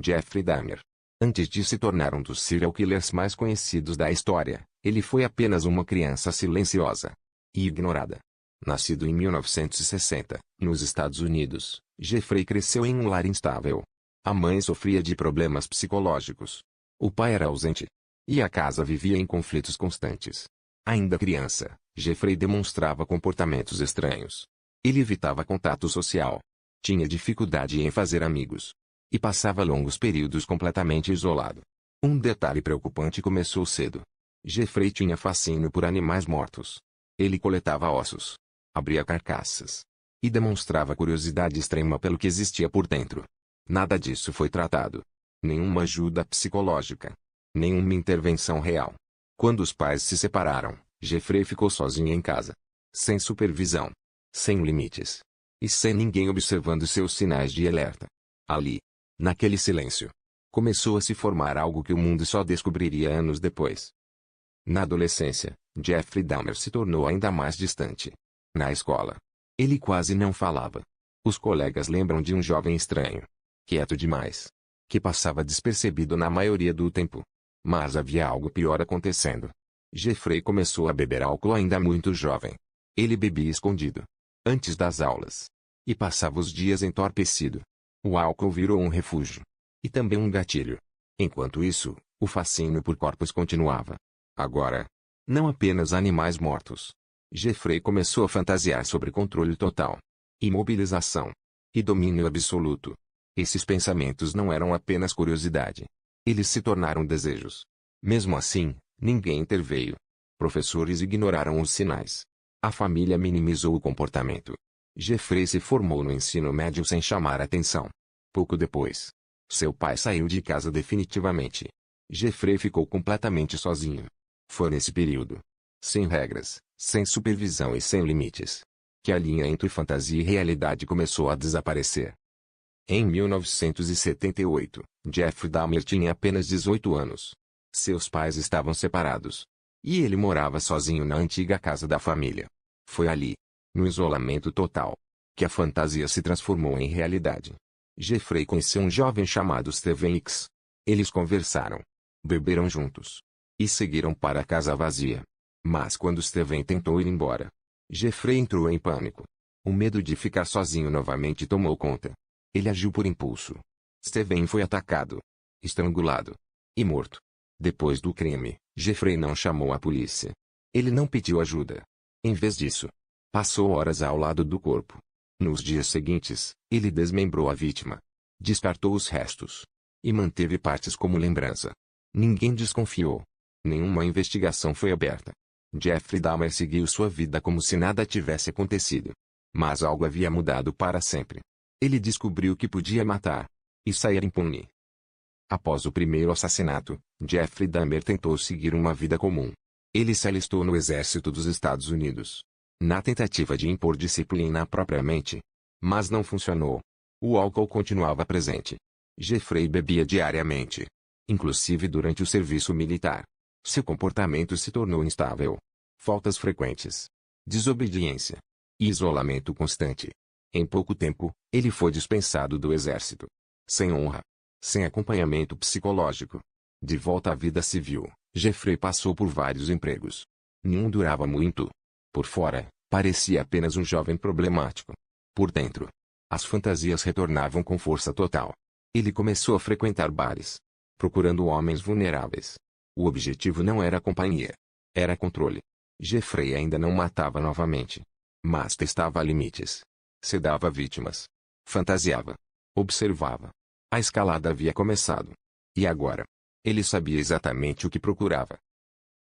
Jeffrey Dahmer. Antes de se tornar um dos serial killers mais conhecidos da história, ele foi apenas uma criança silenciosa e ignorada. Nascido em 1960, nos Estados Unidos, Jeffrey cresceu em um lar instável. A mãe sofria de problemas psicológicos. O pai era ausente. E a casa vivia em conflitos constantes. Ainda criança, Jeffrey demonstrava comportamentos estranhos. Ele evitava contato social. Tinha dificuldade em fazer amigos. E passava longos períodos completamente isolado. Um detalhe preocupante começou cedo. Jeffrey tinha fascínio por animais mortos. Ele coletava ossos, abria carcaças e demonstrava curiosidade extrema pelo que existia por dentro. Nada disso foi tratado. Nenhuma ajuda psicológica. Nenhuma intervenção real. Quando os pais se separaram, Jeffrey ficou sozinho em casa. Sem supervisão. Sem limites. E sem ninguém observando seus sinais de alerta. Ali, naquele silêncio, começou a se formar algo que o mundo só descobriria anos depois. Na adolescência, Jeffrey Dahmer se tornou ainda mais distante. Na escola, ele quase não falava. Os colegas lembram de um jovem estranho, quieto demais, que passava despercebido na maioria do tempo. Mas havia algo pior acontecendo. Jeffrey começou a beber álcool ainda muito jovem. Ele bebia escondido, antes das aulas, e passava os dias entorpecido. O álcool virou um refúgio. E também um gatilho. Enquanto isso, o fascínio por corpos continuava. Agora, não apenas animais mortos. Jeffrey começou a fantasiar sobre controle total, imobilização e domínio absoluto. Esses pensamentos não eram apenas curiosidade. Eles se tornaram desejos. Mesmo assim, ninguém interveio. Professores ignoraram os sinais. A família minimizou o comportamento. Jeffrey se formou no ensino médio sem chamar atenção. Pouco depois, seu pai saiu de casa definitivamente. Jeffrey ficou completamente sozinho. Foi nesse período, sem regras, sem supervisão e sem limites, que a linha entre fantasia e realidade começou a desaparecer. Em 1978, Jeffrey Dahmer tinha apenas 18 anos. Seus pais estavam separados. E ele morava sozinho na antiga casa da família. Foi ali, no isolamento total, que a fantasia se transformou em realidade. Jeffrey conheceu um jovem chamado Steven X. Eles conversaram, beberam juntos e seguiram para a casa vazia. Mas quando Steven tentou ir embora, Jeffrey entrou em pânico. O medo de ficar sozinho novamente tomou conta. Ele agiu por impulso. Steven foi atacado, estrangulado e morto. Depois do crime, Jeffrey não chamou a polícia. Ele não pediu ajuda. Em vez disso, passou horas ao lado do corpo. Nos dias seguintes, ele desmembrou a vítima, descartou os restos e manteve partes como lembrança. Ninguém desconfiou. Nenhuma investigação foi aberta. Jeffrey Dahmer seguiu sua vida como se nada tivesse acontecido. Mas algo havia mudado para sempre. Ele descobriu que podia matar e sair impune. Após o primeiro assassinato, Jeffrey Dahmer tentou seguir uma vida comum. Ele se alistou no exército dos Estados Unidos, na tentativa de impor disciplina propriamente. Mas não funcionou. O álcool continuava presente. Jeffrey bebia diariamente, inclusive durante o serviço militar. Seu comportamento se tornou instável. Faltas frequentes, desobediência e isolamento constante. Em pouco tempo, ele foi dispensado do exército. Sem honra, sem acompanhamento psicológico. De volta à vida civil, Jeffrey passou por vários empregos. Nenhum durava muito. Por fora, parecia apenas um jovem problemático. Por dentro, as fantasias retornavam com força total. Ele começou a frequentar bares, procurando homens vulneráveis. O objetivo não era companhia, era controle. Jeffrey ainda não matava novamente, mas testava limites. Sedava vítimas. Fantasiava. Observava. A escalada havia começado. E agora? Ele sabia exatamente o que procurava.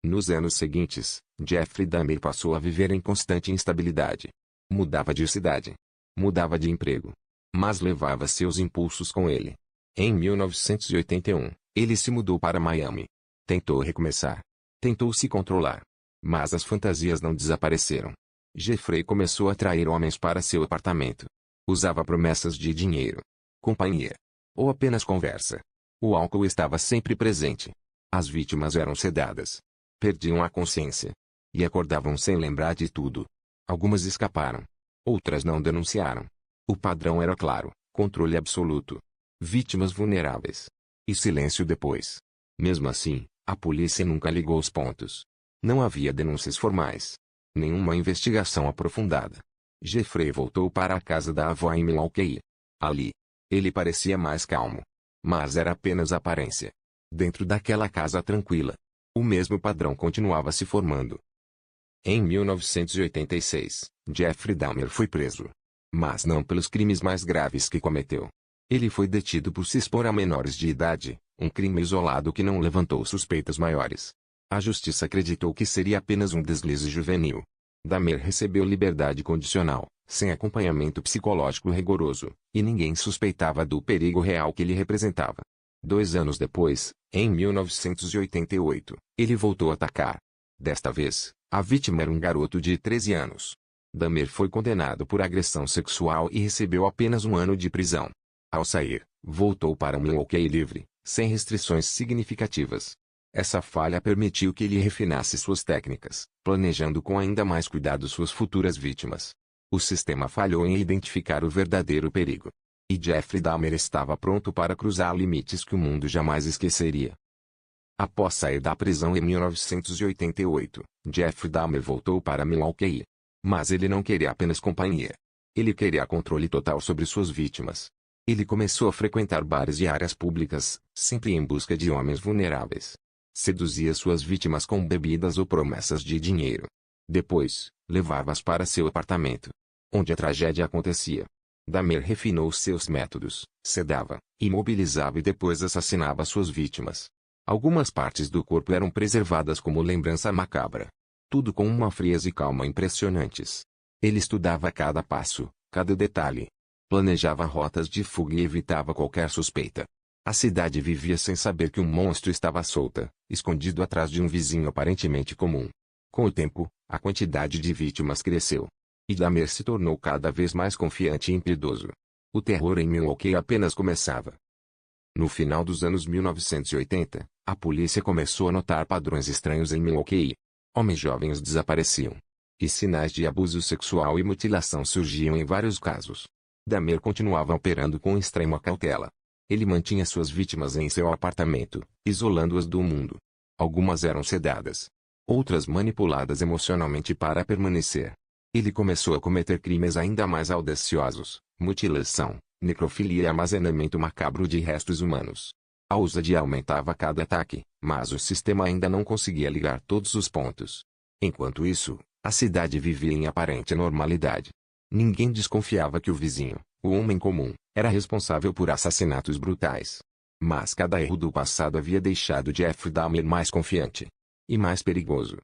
Nos anos seguintes, Jeffrey Dahmer passou a viver em constante instabilidade. Mudava de cidade. Mudava de emprego. Mas levava seus impulsos com ele. Em 1981, ele se mudou para Miami. Tentou recomeçar. Tentou se controlar. Mas as fantasias não desapareceram. Jeffrey começou a atrair homens para seu apartamento. Usava promessas de dinheiro, companhia ou apenas conversa. O álcool estava sempre presente. As vítimas eram sedadas. Perdiam a consciência. E acordavam sem lembrar de tudo. Algumas escaparam. Outras não denunciaram. O padrão era claro: controle absoluto. vítimas vulneráveis e silêncio depois. Mesmo assim, a polícia nunca ligou os pontos. Não havia denúncias formais. Nenhuma investigação aprofundada. Jeffrey voltou para a casa da avó em Milwaukee. Ali, ele parecia mais calmo. Mas era apenas aparência. Dentro daquela casa tranquila, o mesmo padrão continuava se formando. Em 1986, Jeffrey Dahmer foi preso. Mas não pelos crimes mais graves que cometeu. Ele foi detido por se expor a menores de idade, um crime isolado que não levantou suspeitas maiores. A justiça acreditou que seria apenas um deslize juvenil. Dahmer recebeu liberdade condicional, sem acompanhamento psicológico rigoroso, e ninguém suspeitava do perigo real que ele representava. 2 anos depois, em 1988, ele voltou a atacar. Desta vez, a vítima era um garoto de 13 anos. Dahmer foi condenado por agressão sexual e recebeu apenas 1 ano de prisão. Ao sair, voltou para Milwaukee livre, sem restrições significativas. Essa falha permitiu que ele refinasse suas técnicas, planejando com ainda mais cuidado suas futuras vítimas. O sistema falhou em identificar o verdadeiro perigo. E Jeffrey Dahmer estava pronto para cruzar limites que o mundo jamais esqueceria. Após sair da prisão em 1988, Jeffrey Dahmer voltou para Milwaukee. Mas ele não queria apenas companhia. Ele queria controle total sobre suas vítimas. Ele começou a frequentar bares e áreas públicas, sempre em busca de homens vulneráveis. Seduzia suas vítimas com bebidas ou promessas de dinheiro. Depois, levava-as para seu apartamento, onde a tragédia acontecia. Dahmer refinou seus métodos, sedava, imobilizava e depois assassinava suas vítimas. Algumas partes do corpo eram preservadas como lembrança macabra. Tudo com uma frieza e calma impressionantes. Ele estudava cada passo, cada detalhe. Planejava rotas de fuga e evitava qualquer suspeita. A cidade vivia sem saber que um monstro estava solta, escondido atrás de um vizinho aparentemente comum. Com o tempo, a quantidade de vítimas cresceu. E Dahmer se tornou cada vez mais confiante e impiedoso. O terror em Milwaukee apenas começava. No final dos anos 1980, a polícia começou a notar padrões estranhos em Milwaukee. Homens jovens desapareciam. E sinais de abuso sexual e mutilação surgiam em vários casos. Dahmer continuava operando com extrema cautela. Ele mantinha suas vítimas em seu apartamento, isolando-as do mundo. Algumas eram sedadas. Outras manipuladas emocionalmente para permanecer. Ele começou a cometer crimes ainda mais audaciosos: mutilação, necrofilia e armazenamento macabro de restos humanos. A ousadia aumentava a cada ataque, mas o sistema ainda não conseguia ligar todos os pontos. Enquanto isso, a cidade vivia em aparente normalidade. Ninguém desconfiava que o vizinho, o homem comum, era responsável por assassinatos brutais. Mas cada erro do passado havia deixado Jeffrey Dahmer mais confiante. E mais perigoso.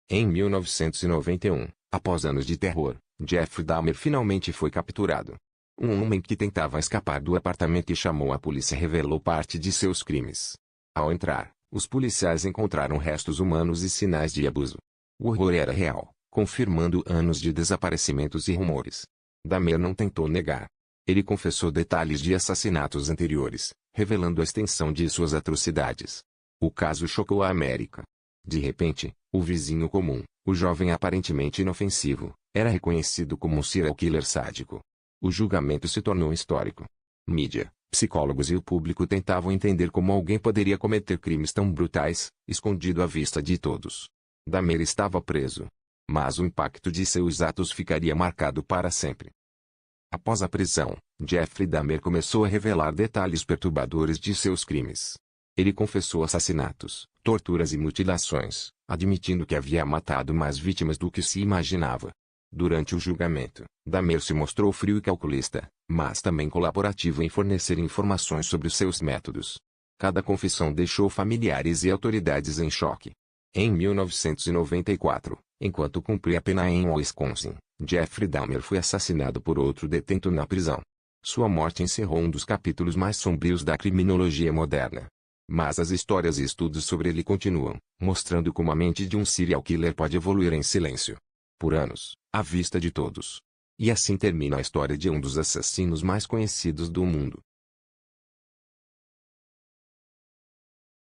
Em 1991, após anos de terror, Jeffrey Dahmer finalmente foi capturado. Um homem que tentava escapar do apartamento e chamou a polícia revelou parte de seus crimes. Ao entrar, os policiais encontraram restos humanos e sinais de abuso. O horror era real, confirmando anos de desaparecimentos e rumores. Dahmer não tentou negar. Ele confessou detalhes de assassinatos anteriores, revelando a extensão de suas atrocidades. O caso chocou a América. De repente, o vizinho comum, o jovem aparentemente inofensivo, era reconhecido como um serial killer sádico. O julgamento se tornou histórico. Mídia, psicólogos e o público tentavam entender como alguém poderia cometer crimes tão brutais, escondido à vista de todos. Dahmer estava preso. Mas o impacto de seus atos ficaria marcado para sempre. Após a prisão, Jeffrey Dahmer começou a revelar detalhes perturbadores de seus crimes. Ele confessou assassinatos, torturas e mutilações, admitindo que havia matado mais vítimas do que se imaginava. Durante o julgamento, Dahmer se mostrou frio e calculista, mas também colaborativo em fornecer informações sobre seus métodos. Cada confissão deixou familiares e autoridades em choque. Em 1994, enquanto cumpria pena em Wisconsin, Jeffrey Dahmer foi assassinado por outro detento na prisão. Sua morte encerrou um dos capítulos mais sombrios da criminologia moderna. Mas as histórias e estudos sobre ele continuam, mostrando como a mente de um serial killer pode evoluir em silêncio. Por anos, à vista de todos. E assim termina a história de um dos assassinos mais conhecidos do mundo.